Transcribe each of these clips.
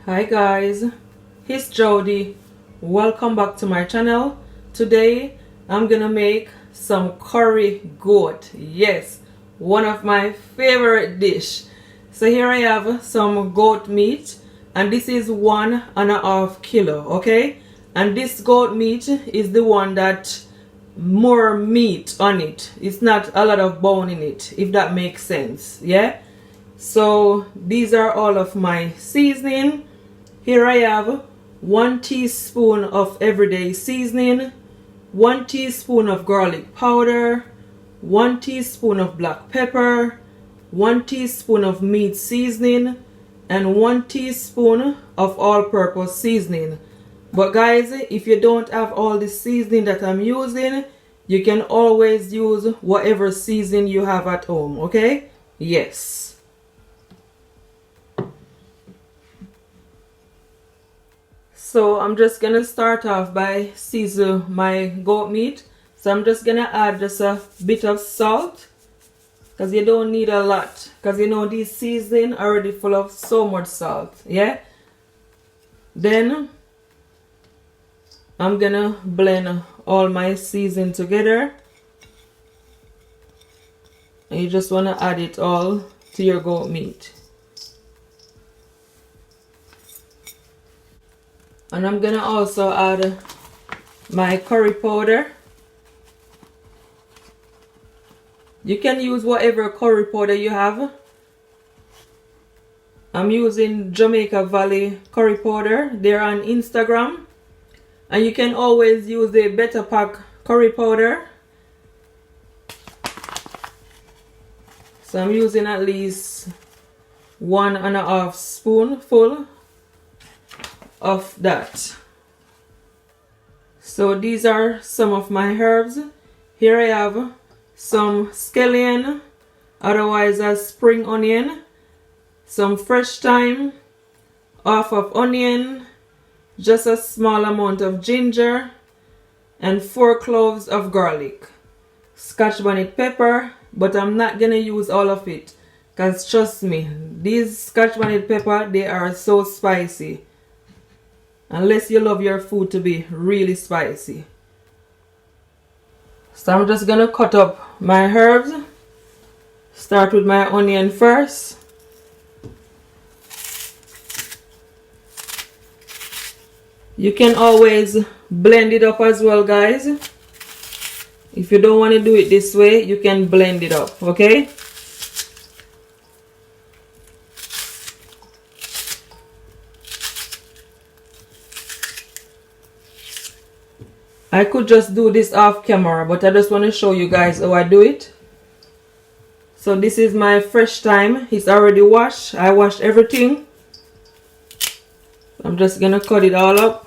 Hi guys, it's Jody. Welcome back to my channel. Today I'm gonna make some curry goat. Yes, one of my favorite dish. So here I have some goat meat, and this is 1.5 kilo. Okay, and this goat meat is the one that more meat on it. It's not a lot of bone in it, if that makes sense. Yeah, so these are all of my seasoning. Here I have 1 teaspoon of everyday seasoning, 1 teaspoon of garlic powder, 1 teaspoon of black pepper, 1 teaspoon of meat seasoning, and 1 teaspoon of all-purpose seasoning. But guys, if you don't have all the seasoning that I'm using, you can always use whatever seasoning you have at home, okay? Yes. So I'm just gonna start off by season my goat meat. So I'm just gonna add just a bit of salt, because you don't need a lot, because you know these seasoning are already full of so much salt. Yeah, then I'm gonna blend all my seasoning together, and you just want to add it all to your goat meat. And I'm gonna also add my curry powder. You can use whatever curry powder you have. I'm using Jamaica Valley curry powder. They're on Instagram. And you can always use the Better Pack curry powder. So I'm using at least 1.5 spoonful of that. So these are some of my herbs. Here I have some scallion, otherwise as spring onion, some fresh thyme, half of onion, just a small amount of ginger, and 4 cloves of garlic, scotch bonnet pepper, but I'm not gonna use all of it, because trust me, these scotch bonnet pepper, they are so spicy, unless you love your food to be really spicy. So I'm just gonna cut up my herbs. Start with my onion first. You can always blend it up as well, guys. If you don't want to do it this way, you can blend it up, okay? I could just do this off camera, but I just want to show you guys how I do it. So this is my fresh thyme. It's already washed. I washed everything. I'm just gonna cut it all up.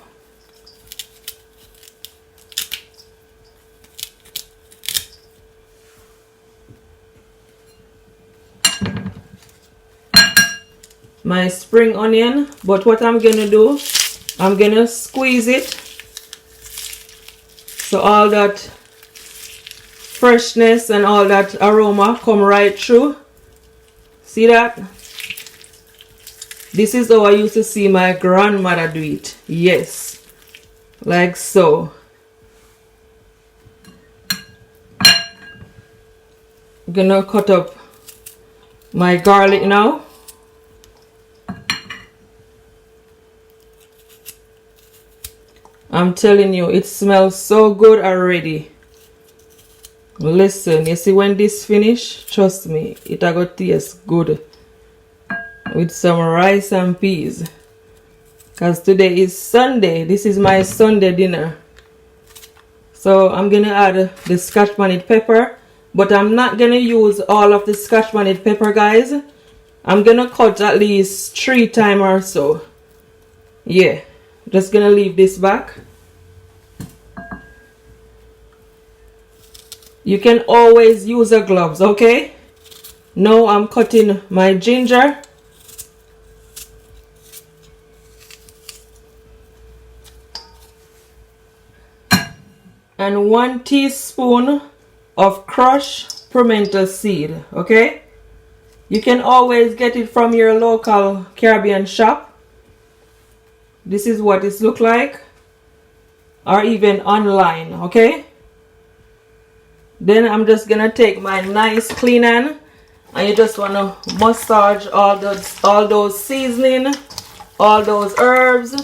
My spring onion, but what I'm gonna do, I'm gonna squeeze it so all that freshness and all that aroma come right through. See that? This is how I used to see my grandmother do it. Yes, like so. I'm gonna cut up my garlic now. I'm telling you, it smells so good already. Listen, you see when this finish, trust me, it a go taste good with some rice and peas. Because today is Sunday. This is my Sunday dinner. So I'm gonna add the scotch bonnet pepper, but I'm not gonna use all of the scotch bonnet pepper, guys. I'm gonna cut at least 3 times or so. Yeah, just gonna leave this back. You can always use a gloves, okay? Now I'm cutting my ginger. And 1 teaspoon of crushed pimento seed, okay? You can always get it from your local Caribbean shop. This is what it look like, or even online, okay? Then I'm just gonna take my nice clean hand, and you just wanna massage all those seasoning, all those herbs.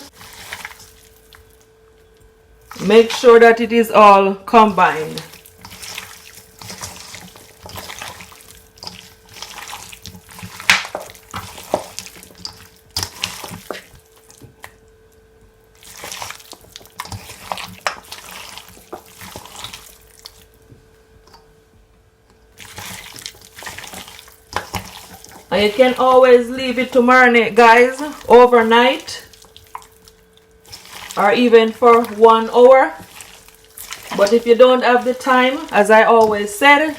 Make sure that it is all combined. And you can always leave it to marinate, guys, overnight or even for 1 hour. But if you don't have the time, as I always said,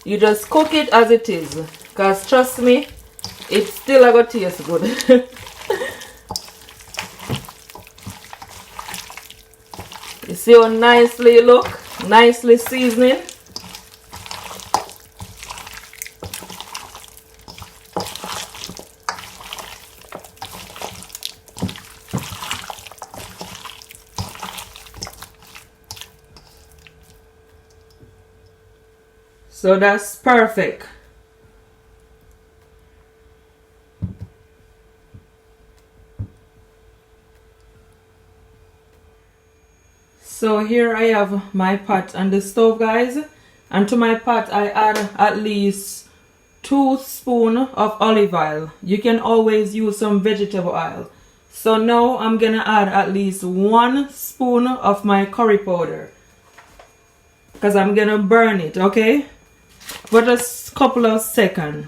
you just cook it as it is, because trust me, it's still gonna taste good. You see how nicely it look, nicely seasoning. So that's perfect. So here I have my pot on the stove, guys, and to my pot I add at least 2 spoons of olive oil. You can always use some vegetable oil. So now I'm gonna add at least 1 spoon of my curry powder, because I'm gonna burn it, okay, for just a couple of seconds.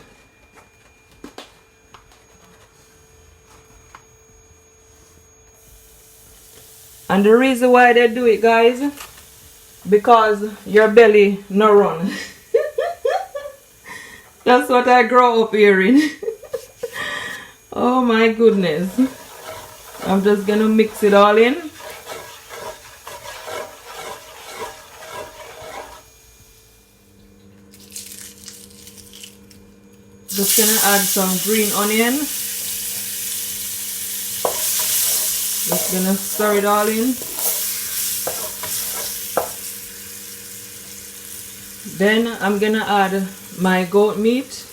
And the reason why they do it, guys, because your belly no run. That's what I grow up hearing. Oh my goodness. I'm just gonna mix it all in. Just gonna add some green onion. Just gonna stir it all in. Then I'm gonna add my goat meat.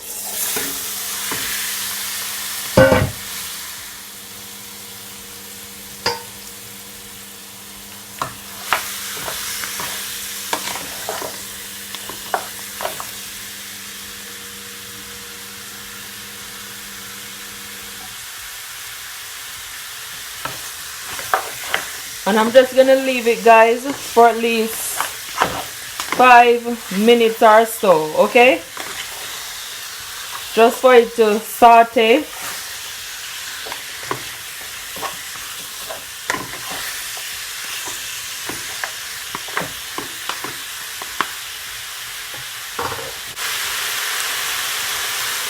And I'm just gonna leave it, guys, for at least 5 minutes or so, okay? Just for it to saute.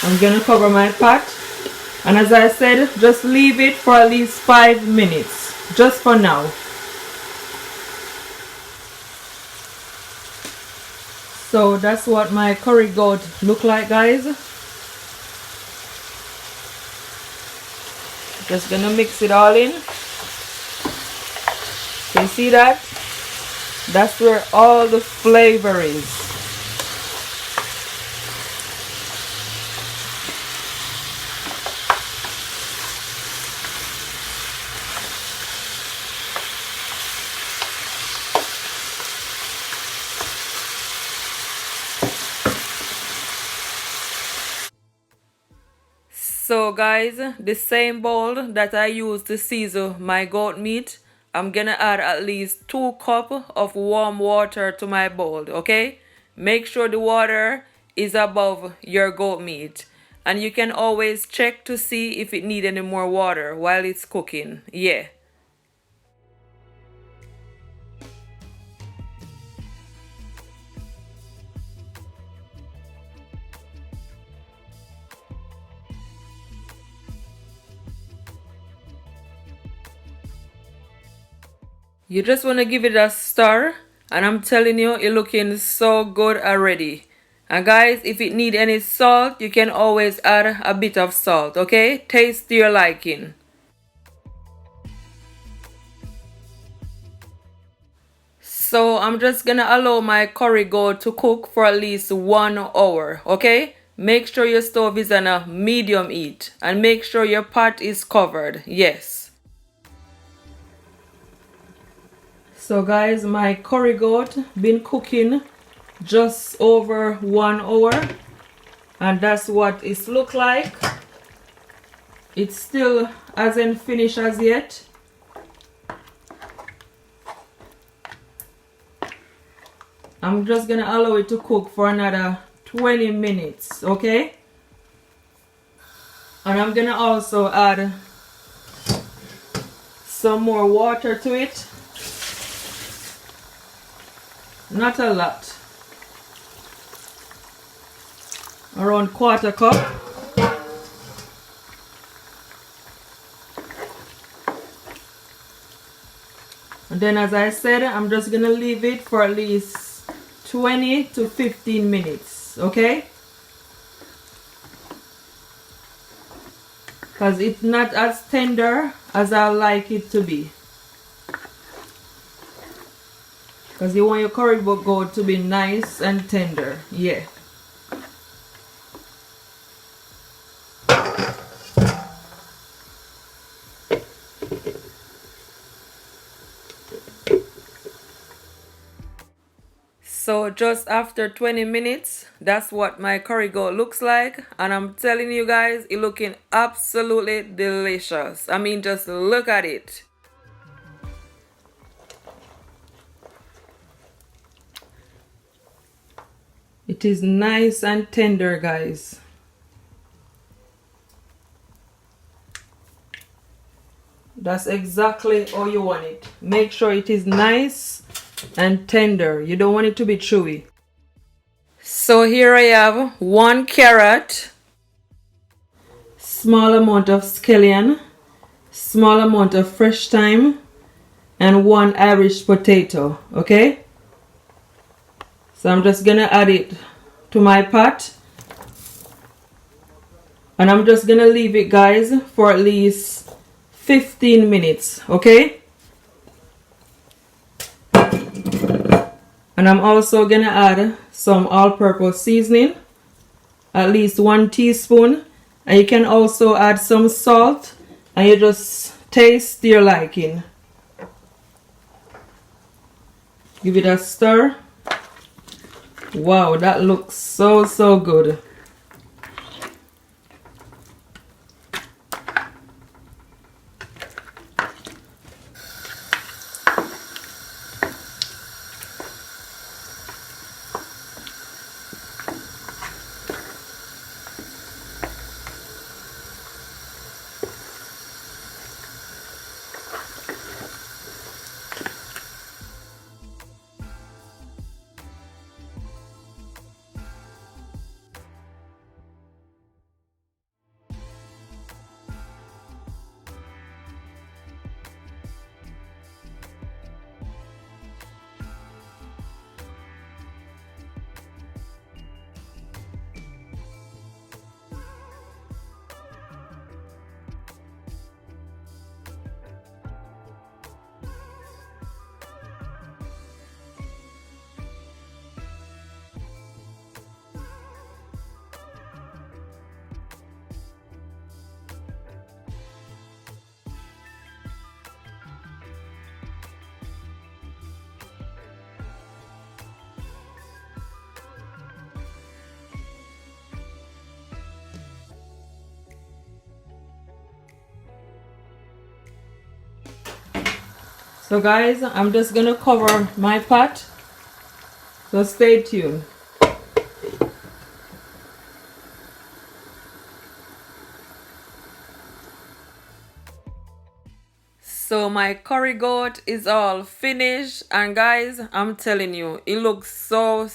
I'm gonna cover my pot, and as I said, just leave it for at least 5 minutes, just for now. So that's what my curry goat look like, guys. Just gonna mix it all in. Can you see that? That's where all the flavor is. So guys, the same bowl that I used to season my goat meat, I'm gonna add at least 2 cups of warm water to my bowl, okay? Make sure the water is above your goat meat. And you can always check to see if it needs any more water while it's cooking. Yeah. You just want to give it a stir, and I'm telling you, it's looking so good already. And guys, if it need any salt, you can always add a bit of salt, okay? Taste to your liking. So I'm just gonna allow my curry goat to cook for at least 1 hour, okay? Make sure your stove is on a medium heat and make sure your pot is covered. Yes. So guys, my curry goat been cooking just over 1 hour and that's what it look like. It still hasn't finished as yet. I'm just gonna allow it to cook for another 20 minutes, okay? And I'm gonna also add some more water to it. Not a lot. Around 1/4 cup. And then as I said, I'm just gonna leave it for at least 20 to 15 minutes, okay? Because it's not as tender as I like it to be. Because you want your curry goat to be nice and tender, yeah. So just after 20 minutes, that's what my curry goat looks like. And I'm telling you guys, it's looking absolutely delicious. I mean, just look at it. It is nice and tender, guys. That's exactly how you want it. Make sure it is nice and tender. You don't want it to be chewy. So here I have 1 carrot, small amount of scallion, small amount of fresh thyme, and 1 Irish potato, okay? So I'm just gonna add it to my pot. And I'm just gonna leave it, guys, for at least 15 minutes, okay? And I'm also gonna add some all-purpose seasoning, at least 1 teaspoon. And you can also add some salt and you just taste your liking. Give it a stir. Wow, that looks so good. So guys, I'm just gonna cover my pot, so stay tuned. So my curry goat is all finished, and guys, I'm telling you, it looks so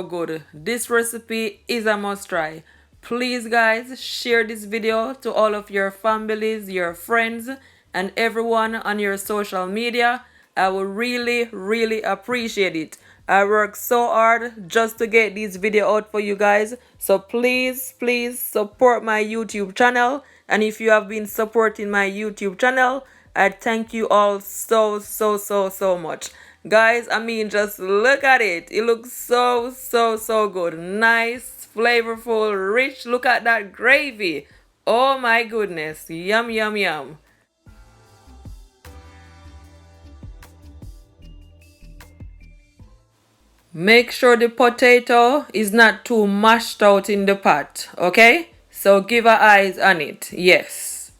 good. This recipe is a must try. Please guys, share this video to all of your families, your friends, and everyone on your social media. I will really appreciate it. I work so hard just to get this video out for you guys. So please support my YouTube channel. And if you have been supporting my YouTube channel, I thank you all so much. Guys, I mean, just look at it. It looks so, so, so good. Nice, flavorful, rich. Look at that gravy. Oh my goodness. Yum, yum, yum. Make sure the potato is not too mashed out in the pot, okay? So give her eyes on it. Yes.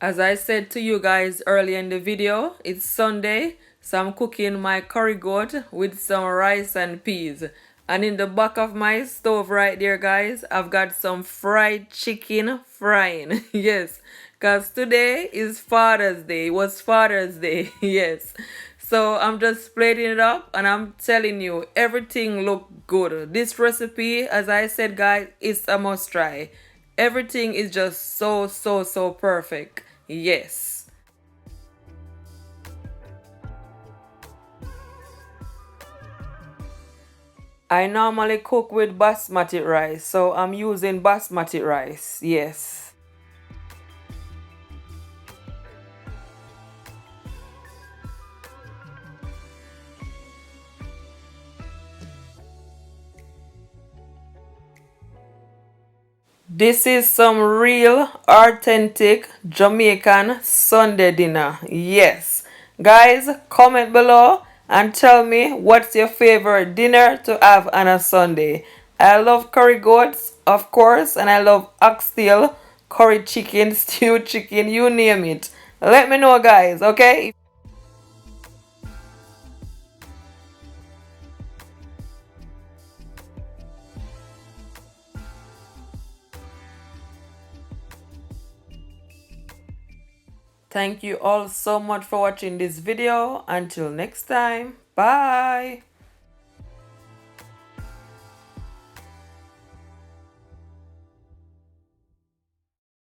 As I said to you guys earlier in the video, it's Sunday, so I'm cooking my curry goat with some rice and peas. And in the back of my stove right there, guys, I've got some fried chicken frying. Yes, because today is Father's Day. It was Father's Day. Yes. So I'm just plating it up and I'm telling you, everything look good. This recipe, as I said, guys, is a must try. Everything is just so, so, so perfect. Yes. I normally cook with basmati rice, so I'm using basmati rice. Yes. This is some real, authentic Jamaican Sunday dinner. Yes. Guys, comment below and tell me what's your favorite dinner to have on a Sunday. I love curry goats, of course, and I love oxtail, curry chicken, stewed chicken, you name it. Let me know, guys, okay? Thank you all so much for watching this video. Until next time, bye.